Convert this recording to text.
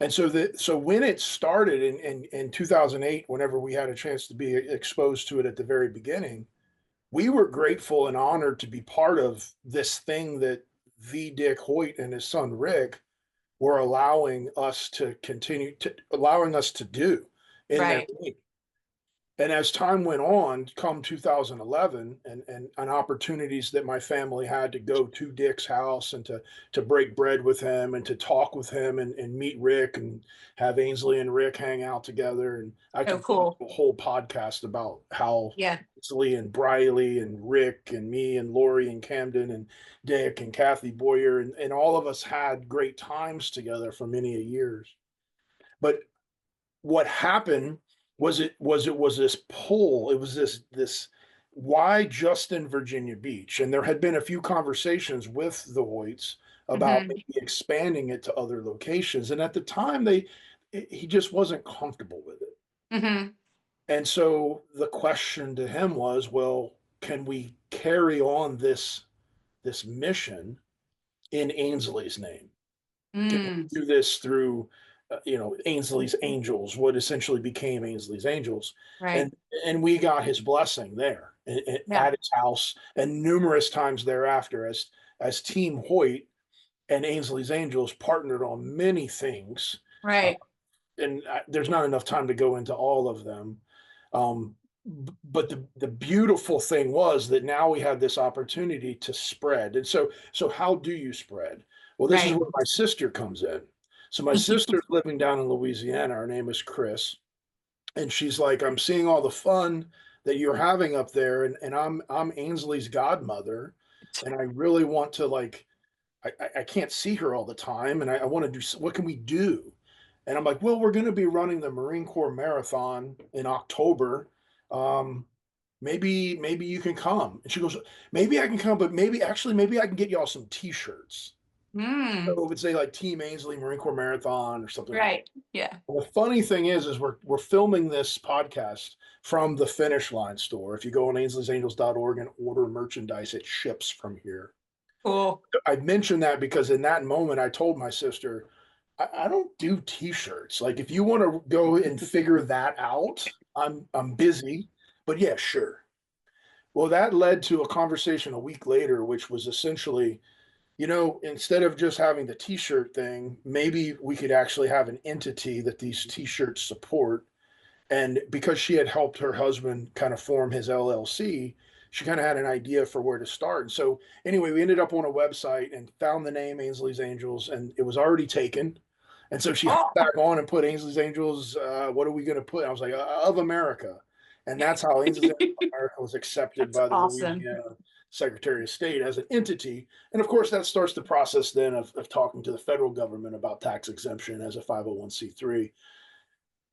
And so when it started in 2008, whenever we had a chance to be exposed to it at the very beginning, we were grateful and honored to be part of this thing that the Dick Hoyt and his son Rick were allowing us to do in their Right. name. And as time went on, come 2011, and opportunities that my family had to go to Dick's house and to break bread with him and to talk with him and meet Rick and have Ainsley and Rick hang out together. And I Oh, could do cool. a whole podcast about how Yeah. Ainsley and Briley and Rick and me and Lori and Camden and Dick and Kathy Boyer and all of us had great times together for many years. But what happened was this pull. It was this why just in Virginia Beach? And there had been a few conversations with the Hoyts about Hmm. maybe expanding it to other locations. And at the time, he just wasn't comfortable with it. Hmm. And so the question to him was, well, can we carry on this mission in Ainsley's name? Can we Mm. do this through Ainsley's Angels, what essentially became Ainsley's Angels, Right. and we got his blessing there Yeah. at his house and numerous times thereafter as Team Hoyt and Ainsley's Angels partnered on many things, uh, Right. and there's not enough time to go into all of them. Um, but the beautiful thing was that now we had this opportunity to spread. And so how do you spread? Well, this is Right. where my sister comes in. So my sister's living down in Louisiana. Her name is Chris. And she's like, I'm seeing all the fun that you're having up there, and I'm Ainsley's godmother, and I really want to like I can't see her all the time, and I want to do what can we do? And I'm like, well, we're going to be running the Marine Corps Marathon in October. Um, maybe you can come. And she goes, maybe I can come, but maybe I can get y'all some T-shirts. Mm. So it would say like Team Ainsley Marine Corps Marathon or something like that. Right. Yeah. Well, the funny thing is we're filming this podcast from the Finish Line store. If you go on Ainsley'sAngels.org and order merchandise, it ships from here. Cool. I mentioned that because in that moment I told my sister, I don't do T-shirts. Like if you want to go and figure that out, I'm busy. But yeah, sure. Well, that led to a conversation a week later, which was essentially, instead of just having the T-shirt thing, maybe we could actually have an entity that these T-shirts support. And because she had helped her husband kind of form his LLC, she kind of had an idea for where to start. And so, anyway, we ended up on a website and found the name Ainsley's Angels, and it was already taken. And so she hopped Oh, back on and put Ainsley's Angels. What are we going to put? I was like, of America. And that's how Ainsley's Angels of America was accepted that's by the awesome. Louisiana Secretary of State as an entity. And of course, that starts the process then of talking to the federal government about tax exemption as a 501c3.